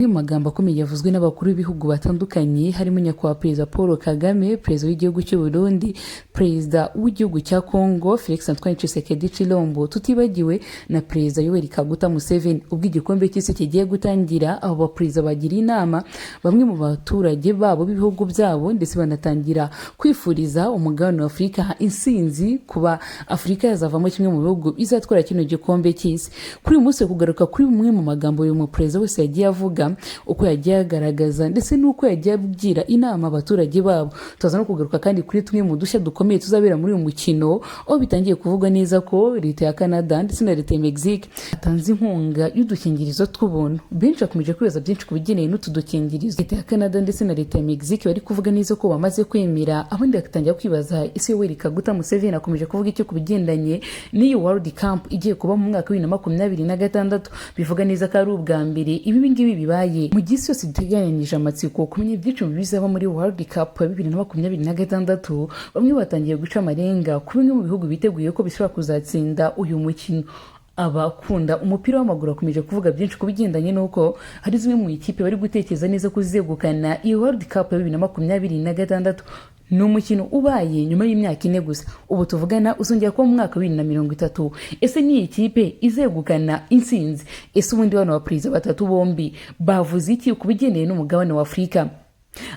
Mu magambo akomeye yavuzwe n'abakuru b'ibihugu batandukanye harimo nyakubahwa perezida Paul Kagame, perezida w'igihugu cy'u Burundi, perezida w'igihugu cya Congo Felix Antoine Tshisekedi Tshilombo, tutibagiwe na perezida Yoweri Kaguta Museveni. Ubwo igikombe cy'isi kigiye gutangira, abo baperezida bagira inama bamwe mu baturage babo b'ibihugu byabo, ndetse banatangira kwifuriza umugabane wa Afurika insinzi kuba Afurika yazavamo kimwe mu bihugu bizatwara kino gikombe cy'isi. Kuri uyu munsi kugaruka kuri bumwe mu magambo uyu perezida wese yagiye avuga, uko yagiye agaragaza ndetse n'uko yagiye abwira inama abaturage babo. Tuza no kugaruka kandi kuri tumwe mu dushya dukomeye tuzabera muri uyu mukino, aho bitangiye kuvugwa neza ko leta ya Canada ndetse na leta ya Mexique atanze inkunga y'udukingirizo tw'ubuntu. Benshi bakomeje kwibaza byinshi ku bigeneye n'utu dukingirizo. Leta ya Canada ndetse na leta ya Mexique bari kuvuga neza ko bamaze kwemera, abandi bagatangira kwibaza ese Yoweri Kaguta Museveni akomeje kuvuga icyo ku bigendanye n'iyi World Cup igiye kuba mu mwaka wa 2026. Bivuga neza ko ari ubwa mbere ibi ngibi bibaye mu gisi yose iteganyije amatsiko kumenya byinshi bizaba muri World Cup ya 2026. Bamwe batangiye guca amarenga ku bimwe mu bihugu biteguye ko bishobora kuzatsinda uyu mukino. Abakunda umupira w'amaguru akomeje kuvuga byinshi ku bigendanye n'uko hari zimwe mu ikipe bari gutekereza neza ko zizegukana iyi World Cup ya 2026. Ni umukino ubaye nyuma y'imyaka 4 gusa. Ubu tuvugana uzongera ko mu mwaka wa 2030. Ese ni ikipe izegukana insinzi? Ese ubundi bano baperezida batatu bombi bavuze iki ku bigendeye n'umugabane wa Afurika?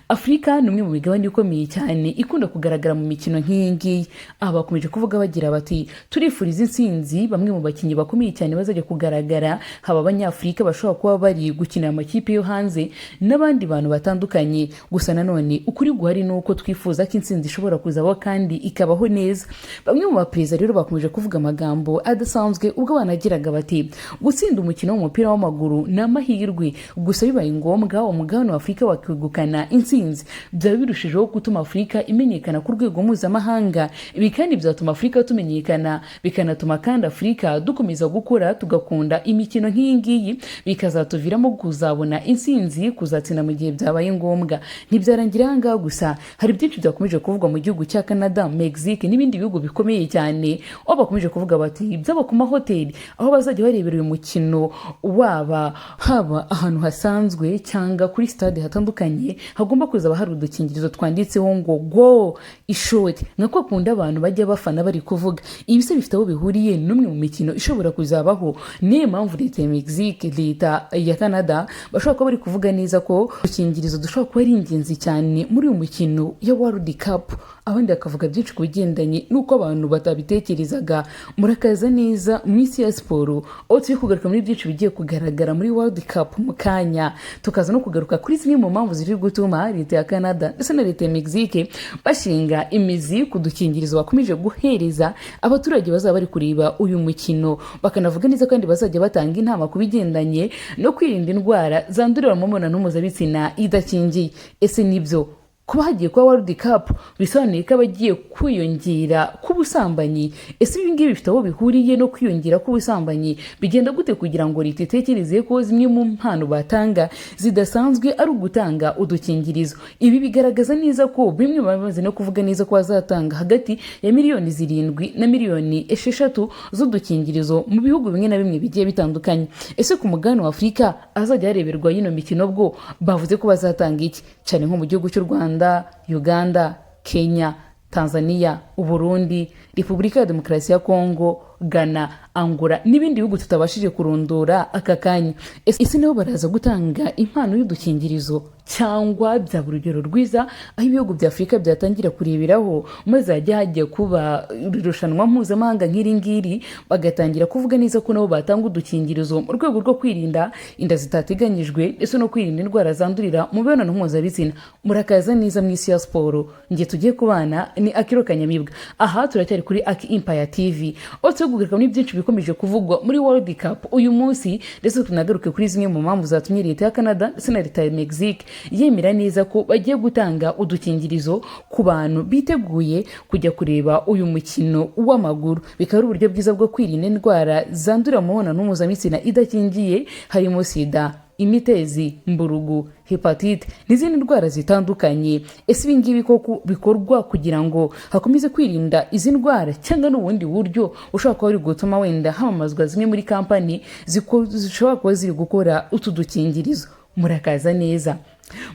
Afrika ni umwe mu migabane ikomeye cyane ikunda kugaragara mu mikino nk'iyi ngiyi. Bakomeje kuvuga bagira bati turifuriza insinzi bamwe mu bakinnyi bakomeye cyane bazajya kugaragara, haba abanyafurika bashobora kuba bari gukinira amakipe yo hanze n'abandi bantu batandukanye. Gusa nanone ukuri guhari nuko twifuza ko insinzi ishobora kuzabaho kandi ikabaho neza. Bamwe mu baperezida rero bakomeje kuvuga amagambo adasanzwe ubwo banagiraga bati gutsinda umukino w'umupira w'amaguru ni amahirwe, gusa bibaye ngombwa umugabane wa Afurika wakegukana insinzi byaba birushijeho gutuma Afurika imenyekana ku rwego mpuzamahanga. Ibi kandi bizatuma Afurika tumenyekana, bikanatuma kandi Afurika dukomeza gukora tugakunda imikino nk'iyi ngiyi, bikazatuviramo kuzabona insinzi kuzatsinda mu gihe byabaye ngombwa. Ntibyarangira ahangaha gusa, hari byinshi byakomeje kuvugwa mu gihugu cya Canada, Mexique n'ibindi bihugu bikomeye cyane, aho bakomeje kuvuga bati byaba ku mahoteli aho bazajya barebera uyu mukino, waba haba ahantu hasanzwe cyangwa kuri stade hatandukanye, hagomba kuzaba hari udukingirizo twanditseho ngo go ishoti, nk'uko akunda abantu bajya bafana bari kuvuga. Ibi se bifite aho bihuriye n'umwe mu mikino ishobora kuzabaho. Niyo mpamvu leta ya Mexique, leta ya Canada bashobora kuba bari kuvuga neza ko udukingirizo dushobora kuba ari ingenzi cyane muri uyu mukino ya World Cup. Abandi bakavuga byinshi ku bigendanye n'uko abantu batabitekerezaga. Murakaza neza mu isi ya siporo, aho turi kugaruka muri byinshi bigiye kugaragara muri World Cup mu kanya. Tukaza no kugaruka kuri zimwe mu mpamvu ziri gutuma leta ya Canada ndetse na leta ya Mexique bashinga imizi ku dukingirizo bakomeje guhereza abaturage bazaba bari kureba uyu mukino. Bakanavuga neza kandi bazajya batanga inama ku bigendanye no kwirinda indwara zandurira mu mibonano mpuzabitsina idakingiye. Ese nibyo kuba hagiye kwa World Cup bisobanuye ko abagiye kwiyongera k'ubusambanyi? Ese ibi ngibi bifite aho bihuriye no kwiyongera k'ubusambanyi? Bigenda gute kugira ngo leta itekereze ko zimwe mu mpano batanga zidasanzwe ari ugutanga udukingirizo? Ibi bigaragaza neza ko bimwe bamaze no kuvuga neza ko bazatanga hagati ya miliyoni 7 na miliyoni 6 z'udukingirizo mu bihugu bimwe na bimwe bigiye bitandukanye. Ese ku mugabane wa Afurika azajya yareberwa yino mikino bwo bavuze ko bazatanga iki? Cyane nko mu gihugu cy'u Rwanda, Uganda, Kenya, Tanzania, Uburundi, Repubulika ya Demokarasi ya Kongo, Ghana, Angola n'ibindi bihugu tutabashije kurondora aka kanya. Ese niho baraza gutanga impano y'udukingirizo cyangwa byaba urugero rwiza aho ibihugu bya Afurika byatangira kureberaho, maze hajya kuba irushanwa mpuzamahanga nk'iri ngiri, bagatangira kuvuga neza ko nabo batanga udukingirizo mu rwego rwo kwirinda inda zitateganyijwe ndetse no kwirinda indwara zandurira mu mibonano mpuzabitsina. Murakaza neza mu isi ya siporo, ngiye tugiye kubana ni Akiro Kanyamibwa. Aha turacyari kuri Aki Empire TV, aho tugugaruka muri byinshi bikomeje kuvugwa muri World Cup uyu munsi, ndetse tunagaruke kuri zimwe mu mpamvu zatumye leta ya Canada ndetse na leta ya Mexique yemera neza ko bagiye gutanga udukingirizo ku bantu biteguye kujya kureba uyu mukino w'amaguru. Bikaba ari uburyo bwiza bwo kwirinda indwara zandurira mu mibonano mpuzabitsina idakingiye, harimo sida, imitezi, mburugu, hepatite n'izindi ndwara zitandukanye. Ese ibi ngibi koko bikorwa kugira ngo hakomeze kwirinda izi ndwara, cyangwa n'ubundi buryo ushobora kuba uri gutuma wenda hamamazwa zimwe muri kampani zishobora kuba ziri gukora utu dukingirizo? murakaza neza.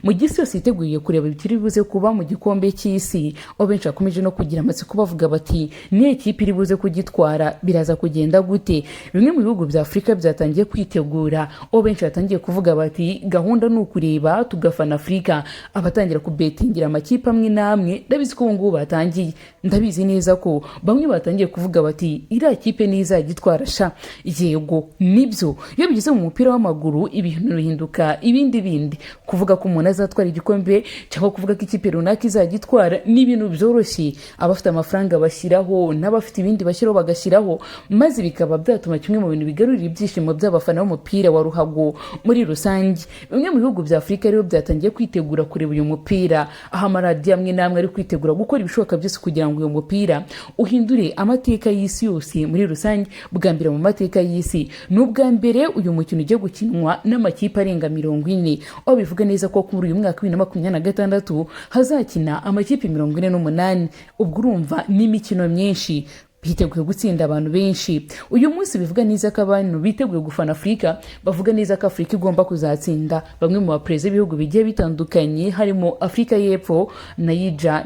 Mu gisi yose yiteguye kureba ibikiri buze kuba mu gikombe cy'isi, benshi bakomeje no kugira amatsiko bavuga bati niyo kipe iri buze kugitwara biraza kugenda gute. Bimwe mu bihugu bya Afurika byatangiye kwitegura, benshi batangiye kuvuga bati gahunda ni ukureba tugafana Afurika. Abatangira kubetingira amakipe amwe n'amwe ndabizi ko ngubu batangiye, ndabizi neza ko bamwe batangiye kuvuga bati iriya kipe nizagitwara sha. Yego nibyo, iyo bigeze mu mupira w'amaguru ibintu bihinduka ibindi kuvuga ko umuntu azatwara igikombe cyangwa kuvuga ko ikipe runaka izagitwara ni ibintu byoroshye. Abafite amafaranga bashyiraho n'abafite ibindi bashyiraho bagashyiraho, maze bikaba byatuma kimwe mu bintu bigarurira ibyishimo by'abafana b'umupira wa ruhago muri rusange. Bimwe mu bihugu bya Afurika rero byatangiye kwitegura kureba uyu mupira, aho amaradiyo amwe n'amwe ari kwitegura gukora ibishoboka byose kugira ngo uyu mupira uhindure amateka y'isi yose muri rusange. Bwa mbere mu mateka y'isi ni ubwa mbere uyu mukino ugiye gukinwa n'amakipe arenga 40, aho bivuga neza ko kuri uyu mwaka 2026 hazakina amakipe 48. Ubwo urumva n'imikino myinshi, biteguye gutsinda abantu benshi. Uyu munsi bivuga neza ko abantu biteguye gufana Afurika, bavuga neza ko Afurika igomba kuzatsinda. Bamwe mu baperezida b'ibihugu bigiye bitandukanye harimo Afurika y'Epfo,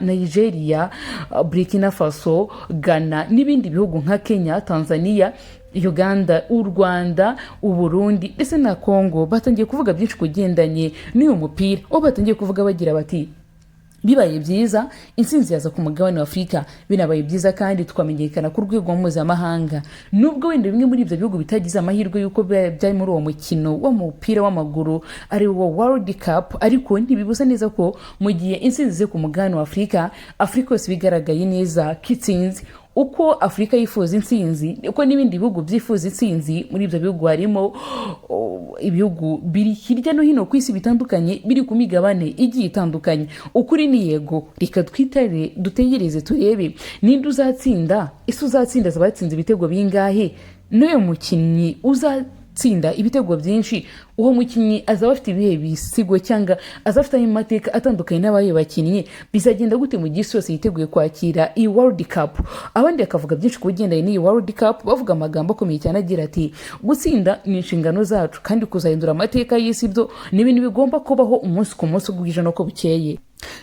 Nigeria, Burkina Faso, Ghana n'ibindi bihugu nka Kenya, Tanzania, Uganda, u Rwanda, u Burundi ndetse na Congo batangiye kuvuga byinshi kugendanye n'uyu mupira. Batangiye kuvuga bagira bati bibaye byiza intsinzi yaza ku mugabane wa Afurika, binabaye byiza kandi tukamenyekana ku rwego mpuzamahanga. Nubwo wenda bimwe muri ibyo bihugu bitagize amahirwe y'uko byari muri uwo mukino w'umupira w'amaguru ari wo World Cup, ariko ntibibuza neza ko mu gihe intsinzi ze ku mugabane wa Afurika, Afurika yose bigaragaye neza kitsinzi. Uko Afurika yifuza intsinzi, uko n'ibindi bihugu byifuza intsinzi. Muri ibyo bihugu harimo ibihugu biri hirya no hino ku isi bitandukanye, biri ku migabane igiye itandukanye. Ukuri ni yego, reka twitare dutegereze turebe ninde uzatsinda. Ese uzatsinda azabatsinze ibitego bingahe? N'uyu mukinnyi uzatsinda ibitego byinshi, uwo mukinnyi azaba afite ibihe bisigo cyangwa azafite amateka atandukanye n'abaye bakinnyi. Bizagenda gute mu gisi yose yiteguye kwakira iyi World Cup? Abandi bakavuga byinshi ku bigendanye n'iyi World Cup, bavuga amagambo akomeye cyane agira ati gutsinda ni inshingano zacu kandi kuzahindura amateka y'isi byo ni ibintu bigomba kubaho umunsi ku munsi, bwije no ko bukeye.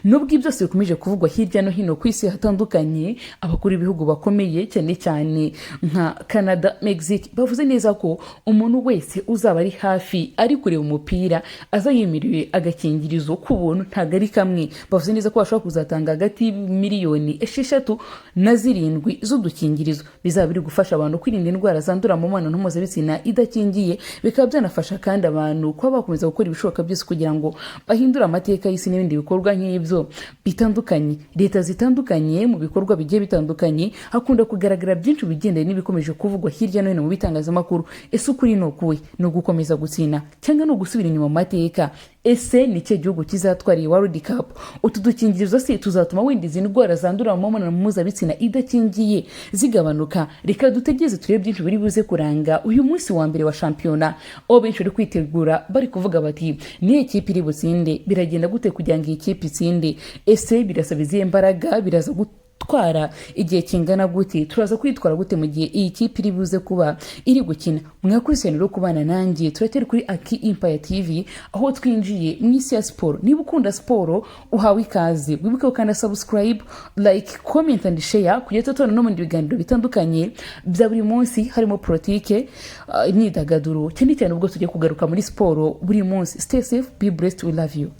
Nubwo byose bikomeje kuvugwa hirya no hino ku isi hatandukanye, abakuru b'ibihugu bakomeye cyane cyane nka Canada, Mexique bavuze neza ko umuntu wese uzaba ari hafi ari kureba umupira aza yemerewe agakingirizo ku buntu, ntago ari kamwe. Bavuze neza ko bashobora kuzatanga hagati y'Miliyoni 6 na 7 z'udukingirizo, bizaba biri gufasha abantu kwirinda indwara zandura mu mibonano mpuzabitsina idakingiye. Bikaba byanafasha kandi abantu kuba bakomeza gukora ibishoboka byose kugira ngo bahindure amateka y'isi n'ibindi bikorwa nk'ibyo bitandukanye. Leta zitandukanye mu bikorwa bigiye bitandukanye hakunda kugaragara byinshi bigendanye n'ibikomeje kuvugwa hirya no hino mu bitangazamakuru. Ese ukuri ni ukuwe? Ni ugukomeza gutsina cyangwa no gusubira inyuma mu mateka? Ese ni cyo gihugu kizatwara iyi World Cup? Utu dukingirizo se tuzatuma wenda izi ndwara zandura mu mibonano mpuzabitsina idakingiye zigabanuka? Reka dutegereze turebe byinshi biri buze kuranga uyu munsi wa mbere wa shampiyona. Benshi bari kwitegura bari kuvuga bati niyo kipe iri butsinde, biragenda gute kugira ngo iyi kipe itsinde? Ese birasaba izihe mbaraga? Biraza twara igihe kingana gute? Turaza kwitwara gute mu gihe iyi kipe iri buze kuba iri gukina? Mwakurikirana rero kubana nanjye turatera kuri Aki Empire TV, aho twinjiye mu isi ya siporo. Niba ukunda siporo uhawe ikaze, wibuke ukanda subscribe, like, comment and share kugira tutone no mu biganiro bitandukanye bya buri munsi harimo politike, imyidagaduro cyane cyane ubwo tugiye kugaruka muri siporo buri munsi. Stay safe, be blessed, we love you.